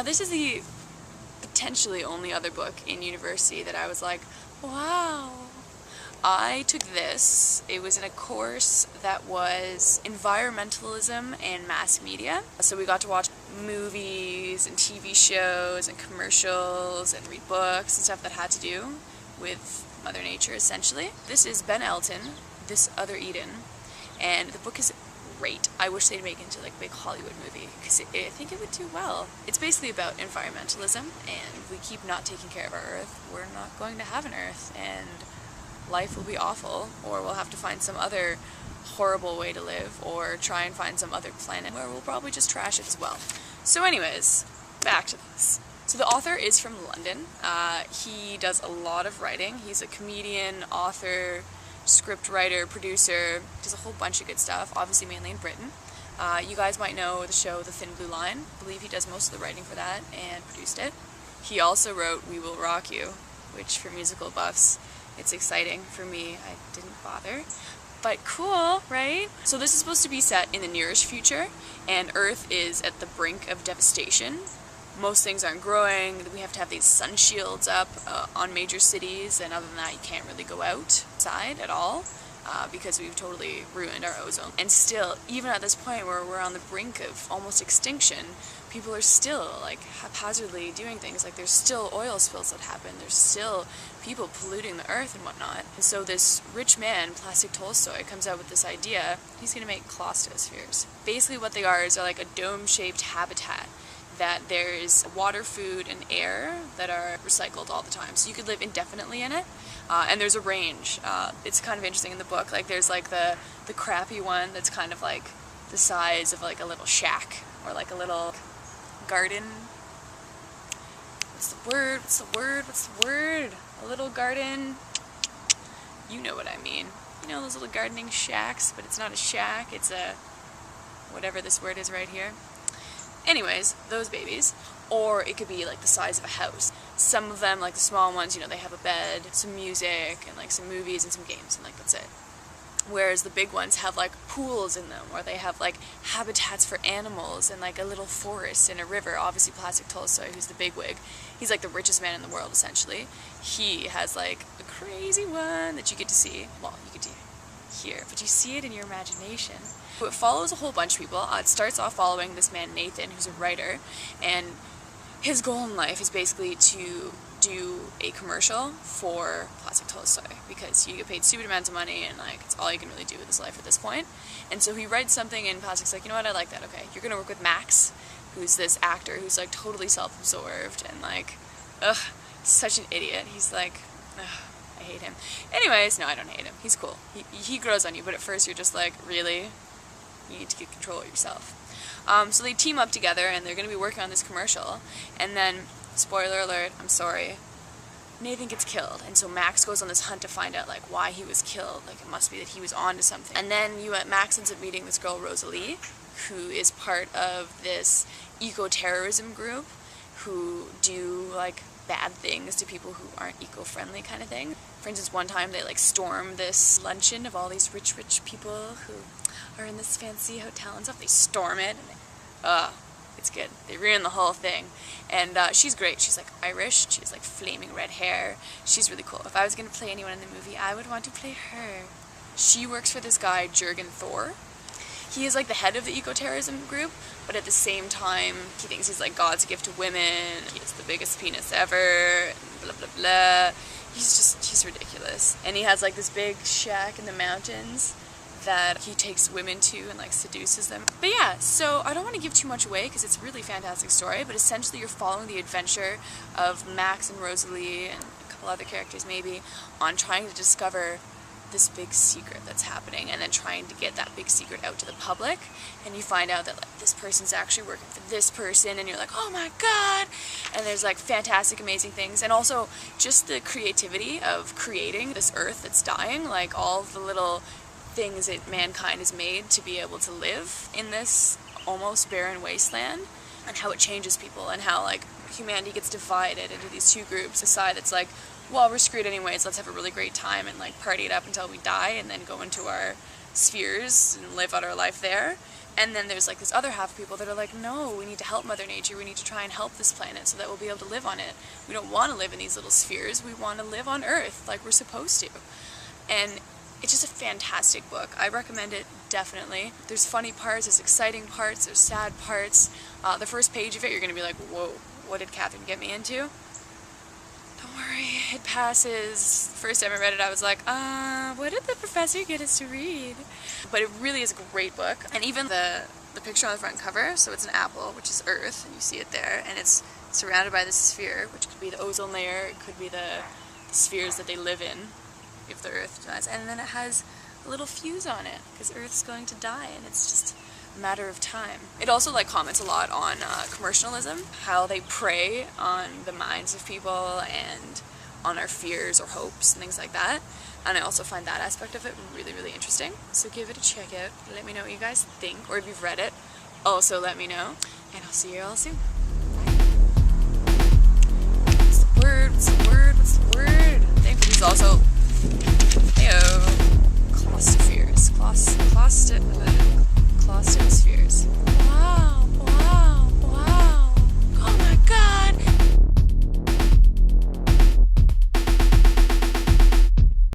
this is the potentially only other book in university that I was like, wow. I took this. It was in a course that was environmentalism and mass media. So we got to watch movies and TV shows and commercials and read books and stuff that had to do with Mother Nature, essentially. This is Ben Elton, This Other Eden, and the book is great. I wish they'd make it into like a big Hollywood movie, because I think it would do well. It's basically about environmentalism, and if we keep not taking care of our Earth, we're not going to have an Earth, and life will be awful, or we'll have to find some other horrible way to live, or try and find some other planet where we'll probably just trash it as well. So anyways, back to this. So the author is from London. He does a lot of writing. He's a comedian, author, script writer, producer, does a whole bunch of good stuff, obviously mainly in Britain. You guys might know the show The Thin Blue Line. I believe he does most of the writing for that and produced it. He also wrote We Will Rock You, which for musical buffs, it's exciting. For me, I didn't bother. But cool, right? So this is supposed to be set in the nearest future, and Earth is at the brink of devastation. Most things aren't growing, we have to have these sun shields up on major cities, and other than that you can't really go outside at all because we've totally ruined our ozone. And still, even at this point where we're on the brink of almost extinction, people are still like haphazardly doing things. Like there's still oil spills that happen, there's still people polluting the earth and whatnot. And so this rich man, Plastic Tolstoy, comes out with this idea. He's going to make claustospheres. Basically what they are is they're like a dome-shaped habitat that there's water, food, and air that are recycled all the time. So you could live indefinitely in it, and there's a range. It's kind of interesting in the book. Like there's like the crappy one that's kind of like the size of like a little shack, or like a little garden. What's the word? What's the word? What's the word? A little garden. You know what I mean. You know those little gardening shacks, but it's not a shack, it's a whatever this word is right here. Anyways, those babies. Or it could be like the size of a house. Some of them, like the small ones, you know, they have a bed, some music, and like some movies and some games, and like that's it. Whereas the big ones have like pools in them, or they have like habitats for animals, and like a little forest and a river. Obviously Plastic Tolstoy, who's the bigwig, he's like the richest man in the world essentially. He has like a crazy one that you get to see. Well, you get to hear, but you see it in your imagination. It follows a whole bunch of people. It starts off following this man Nathan, who's a writer, and his goal in life is basically to do a commercial for Plastic Tolstoy, because you get paid stupid amounts of money and like it's all you can really do with his life at this point. And so he writes something, and Plastic's like, you know what, I like that, okay, you're gonna work with Max, who's this actor who's like totally self-absorbed and like, ugh, such an idiot. He's like, ugh, I hate him. Anyways, no, I don't hate him. He's cool. He grows on you, but at first you're just like, really? You need to get control of yourself. So they team up together, and they're going to be working on this commercial, and then, spoiler alert, I'm sorry, Nathan gets killed, and so Max goes on this hunt to find out like why he was killed. Like it must be that he was onto something. And then Max ends up meeting this girl Rosalie, who is part of this eco-terrorism group who do like bad things to people who aren't eco-friendly kind of thing. For instance, one time they like storm this luncheon of all these rich people who are in this fancy hotel and stuff. They storm it, and it's good. They ruin the whole thing. And she's great. She's like Irish. She has like flaming red hair. She's really cool. If I was going to play anyone in the movie, I would want to play her. She works for this guy, Jurgen Thor. He is like the head of the eco-terrorism group, but at the same time, he thinks he's like God's gift to women. He has the biggest penis ever, and blah, blah, blah. He's ridiculous. And he has like this big shack in the mountains that he takes women to and like seduces them. But yeah, so I don't want to give too much away because it's a really fantastic story, but essentially you're following the adventure of Max and Rosalie and a couple other characters maybe on trying to discover this big secret that's happening, and then trying to get that big secret out to the public. And you find out that like this person's actually working for this person, and you're like, oh my god. And there's like fantastic, amazing things, and also just the creativity of creating this earth that's dying, like all the little things that mankind has made to be able to live in this almost barren wasteland, and how it changes people, and how like humanity gets divided into these two groups. A side that's like, well, we're screwed anyways, let's have a really great time and like party it up until we die and then go into our spheres and live out our life there. And then there's like this other half of people that are like, no, we need to help Mother Nature, we need to try and help this planet so that we'll be able to live on it. We don't want to live in these little spheres, we want to live on Earth like we're supposed to. And it's just a fantastic book. I recommend it, definitely. There's funny parts, there's exciting parts, there's sad parts. The first page of it, you're going to be like, whoa, what did Catherine get me into? Don't worry, it passes. First time I read it, I was like, what did the professor get us to read? But it really is a great book. And even the picture on the front cover, so it's an apple, which is Earth, and you see it there, and it's surrounded by this sphere, which could be the ozone layer, it could be the spheres that they live in if the Earth dies. And then it has a little fuse on it, because Earth's going to die, and it's just a matter of time. It also like comments a lot on commercialism, how they prey on the minds of people and on our fears or hopes and things like that. And I also find that aspect of it really, really interesting. So give it a check out. Let me know what you guys think, or if you've read it, also let me know. And I'll see you all soon. Bye. What's the word? What's the word? What's the word? Thankfully there's also, claustropheres. Claustospheres. Wow.